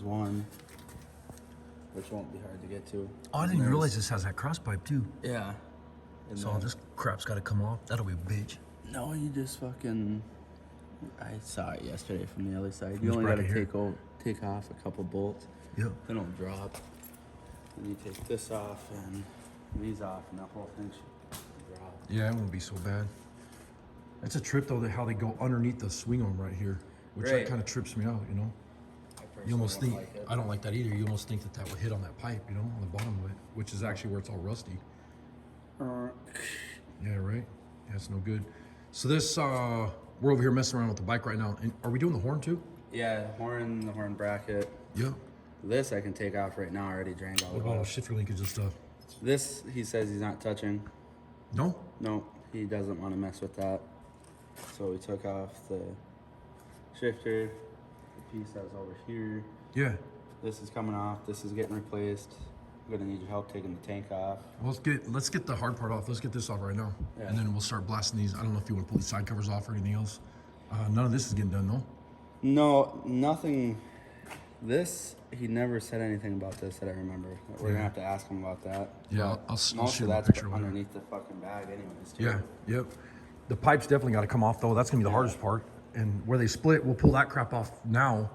one, which won't be hard to get to. Oh, I didn't even realize this has that cross pipe too. Yeah. And So all this crap's got to come off. That'll be a bitch. no, you just fucking. I saw it yesterday from the other side. You This only got to bracket take off a couple bolts. Yep. They don't drop. And you take this off and these off, and that whole thing should drop. Yeah, it won't be so bad. It's a trip though, how they go underneath the swing arm right here, which Right. that kind of trips me out, you know. You almost think, I don't like that either. You almost think that that would hit on that pipe, you know, on the bottom of it, which is actually where it's all rusty. Yeah, right. Yeah, it's no good. So this, we're over here messing around with the bike right now. And are we doing the horn too? Yeah, the horn bracket. Yeah. This I can take off right now. I already drained all What of about all it. shifter linkage and stuff? This, he says he's not touching. No? No, he doesn't want to mess with that. So we took off the shifter, the piece that was over here. Yeah. This is coming off. This is getting replaced. I'm gonna need your help taking the tank off. Well, let's get the hard part off. Let's get this off right now. Yeah. And then we'll start blasting these. I don't know if you want to pull these side covers off or anything else. None of this is getting done, no? No, nothing. This, he never said anything about this that I remember. We're gonna have to ask him about that. Yeah, But I'll most shoot of him a that's picture of it. underneath the fucking bag anyways, too. Yeah, yep. The pipe's definitely got to come off though. That's gonna be the hardest part. And where they split, we'll pull that crap off now,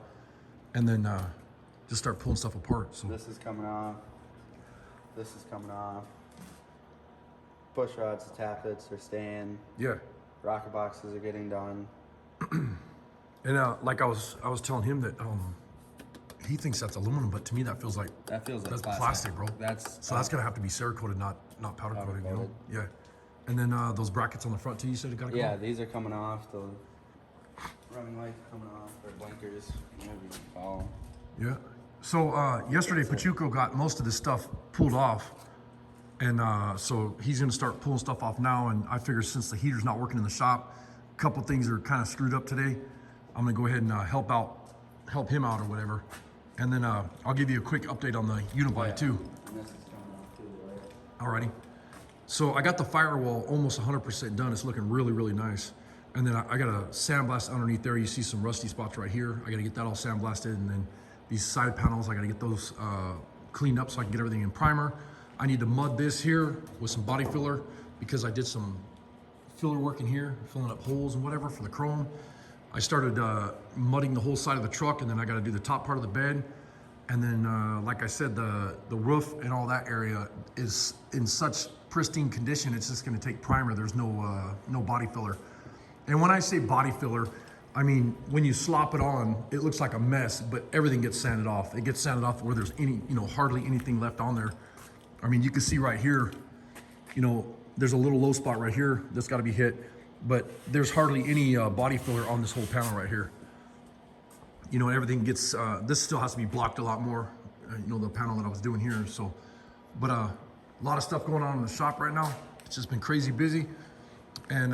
and then just start pulling stuff apart. So This is coming off. This is coming off. Push rods, the tappets are staying. yeah. Rocket boxes are getting done. And like I was telling him that he thinks that's aluminum, but to me that feels like That feels like that's plastic. plastic, bro. That's So that's gonna have to be Cerakoted, not powder coated, you know? coated. Yeah. And then those brackets on the front too. You said it got to come yeah, off? these are coming off. The running lights coming off, or blinkers, whatever you call them. Yeah. So yesterday, Pachuco got most of this stuff pulled off, and so he's gonna start pulling stuff off now. And I figure since the heater's not working in the shop, a couple things are kind of screwed up today. I'm gonna go ahead and help him out or whatever, and then I'll give you a quick update on the unibody too. And this is coming off too, right? Alrighty. So I got the firewall almost 100% done. It's looking really, really nice. And then I got a sandblast underneath there. You see some rusty spots right here. I got to get that all sandblasted. And then these side panels, I got to get those cleaned up so I can get everything in primer. I need to mud this here with some body filler because I did some filler work in here, filling up holes and whatever for the chrome. I started mudding the whole side of the truck, and then I got to do the top part of the bed. And then, like I said, the roof and all that area is in such pristine condition. It's just going to take primer. There's no body filler. And when I say body filler, I mean when you slop it on, it looks like a mess, but everything gets sanded off. It gets sanded off where there's hardly anything left on there. I mean, you can see right here, there's a little low spot right here that's got to be hit, but there's hardly any body filler on this whole panel right here. Everything gets, this still has to be blocked a lot more, the panel that I was doing here. So, but a lot of stuff going on in the shop right now. It's just been crazy busy. And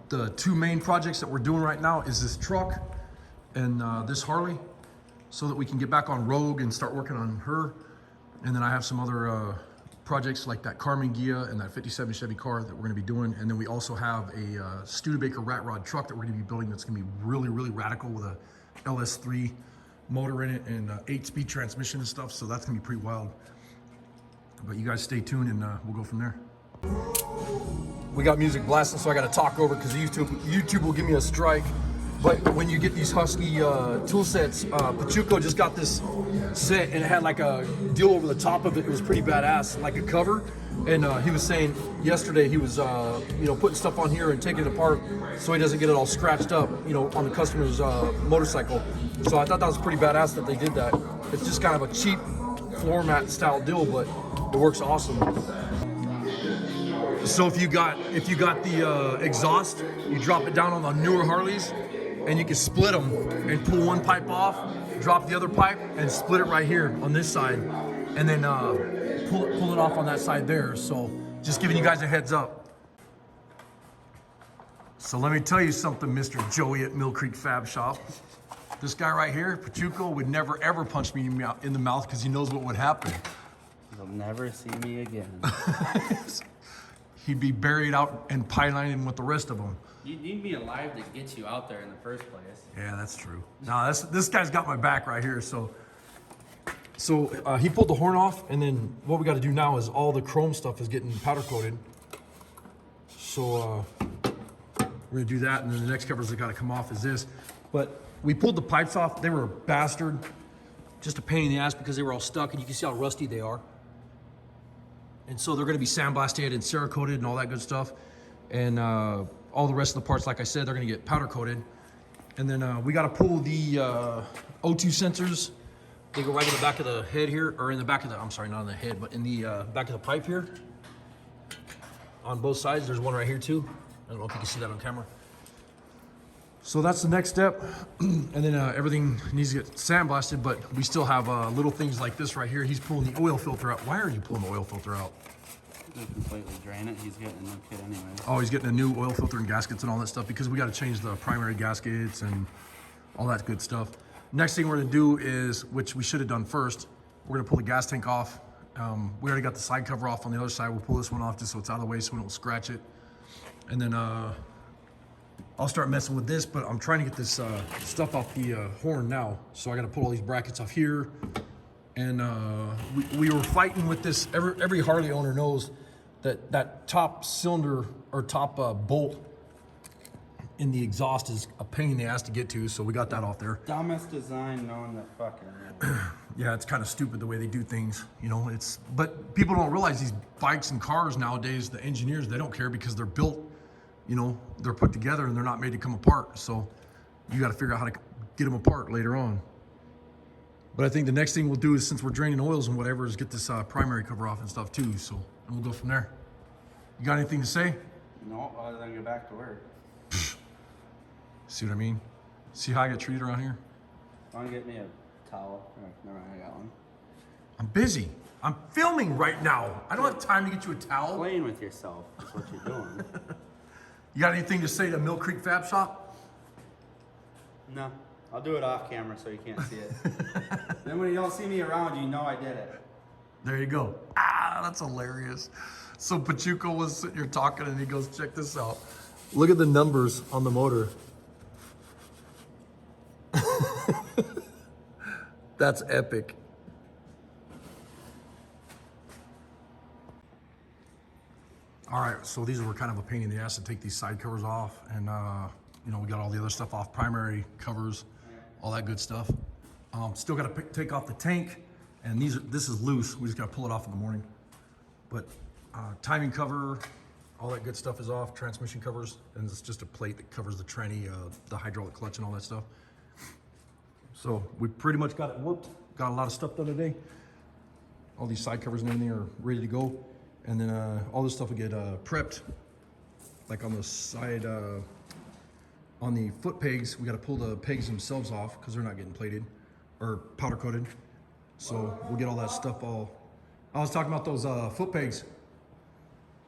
the two main projects that we're doing right now is this truck and this Harley, so that we can get back on Rogue and start working on her. And then I have some other projects like that Carmen Ghia and that 57 Chevy car that we're gonna be doing. And then we also have a Studebaker rat rod truck that we're gonna be building that's gonna be really, really radical with a LS3 motor in it and 8-speed transmission and stuff. So that's gonna be pretty wild. But you guys stay tuned and we'll go from there. We got music blasting, so I got to talk over because YouTube will give me a strike. But when you get these Husky tool sets, Pachuco just got this set and it had like a deal over the top of it. It was pretty badass, like a cover. And he was saying yesterday he was putting stuff on here and taking it apart so he doesn't get it all scratched up, on the customer's motorcycle. So I thought that was pretty badass that they did that. It's just kind of a cheap floor mat style deal, but it works awesome. So if you got the exhaust, you drop it down on the newer Harleys, and you can split them and pull one pipe off, drop the other pipe, and split it right here on this side, and then pull it off on that side there. So just giving you guys a heads up. So let me tell you something, Mr. Joey at Mill Creek Fab Shop. This guy right here, Pachuco, would never ever punch me in the mouth because he knows what would happen. You'll never see me again. He'd be buried out and pylonining with the rest of them. You need me alive to get you out there in the first place. Yeah, that's true. No, this guy's got my back right here. So So he pulled the horn off, and then what we got to do now is all the chrome stuff is getting powder coated. So we're gonna do that, and then the next covers that got to come off is this. But we pulled the pipes off. They were a bastard, just a pain in the ass because they were all stuck, and you can see how rusty they are. And so they're gonna be sandblasted and Cerakoted and all that good stuff. And all the rest of the parts, like I said, they're gonna get powder coated. And then we got to pull the O2 sensors. They go right in the back of the head here, or in the back of the, I'm sorry, not on the head, but in the back of the pipe here. On both sides, there's one right here too. I don't know if you can see that on camera. So that's the next step. And then everything needs to get sandblasted, but we still have little things like this right here. He's pulling the oil filter out. Why are you pulling the oil filter out? To completely drain it. He's getting a new kit anyway. Oh, he's getting a new oil filter and gaskets and all that stuff because we got to change the primary gaskets and all that good stuff. Next thing we're gonna do is, which we should have done first, we're gonna pull the gas tank off. We already got the side cover off on the other side. We'll pull this one off just so it's out of the way so we don't scratch it. And then I'll start messing with this, but I'm trying to get this stuff off the horn now. So I gotta pull all these brackets off here. And we were fighting with this. Every Harley owner knows that top cylinder or top bolt in the exhaust is a pain in the ass to get to, so we got that off there. Dumbest design known to fucking. Yeah, it's kind of stupid the way they do things, you know. But people don't realize these bikes and cars nowadays, the engineers, they don't care because they're built, you know, they're put together and they're not made to come apart. So you got to figure out how to get them apart later on. But I think the next thing we'll do is, since we're draining oils and whatever, is get this primary cover off and stuff too. So, and we'll go from there. You got anything to say? No, other than go back to work. See what I mean? See how I get treated around here? Want to get me a towel? Never mind, I got one. I'm busy. I'm filming right now. I don't have time to get you a towel. Playing with yourself is what you're doing. You got anything to say to Mill Creek Fab Shop? No, I'll do it off camera so you can't see it. Then when you don't see me around, you know I did it. There you go. Ah, that's hilarious. So Pachuco was sitting here talking and he goes, check this out. Look at the numbers on the motor. That's epic. All right, so these were kind of a pain in the ass to take these side covers off, and you know, we got all the other stuff off, primary covers, all that good stuff. Still got to take off the tank, and this is loose. We just got to pull it off in the morning. But timing cover, all that good stuff is off. Transmission covers, and it's just a plate that covers the tranny, the hydraulic clutch, and all that stuff. So we pretty much got it whooped. Got a lot of stuff done today. All these side covers and everything are ready to go. And then all this stuff will get prepped. Like on the side, on the foot pegs, we got to pull the pegs themselves off because they're not getting plated or powder coated. So we'll get all that stuff all. I was talking about those foot pegs.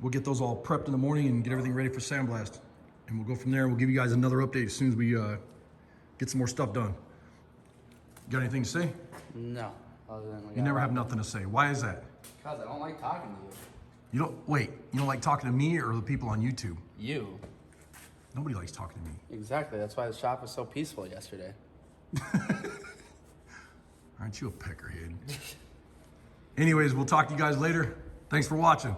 We'll get those all prepped in the morning and get everything ready for sandblast. And we'll go from there. We'll give you guys another update as soon as we get some more stuff done. Got anything to say? No. Other than You never have nothing to say. Why is that? Because I don't like talking to you. You don't like talking to me or the people on YouTube? You. Nobody likes talking to me. Exactly. That's why the shop was so peaceful yesterday. Aren't you a peckerhead? Anyways, we'll talk to you guys later. Thanks for watching.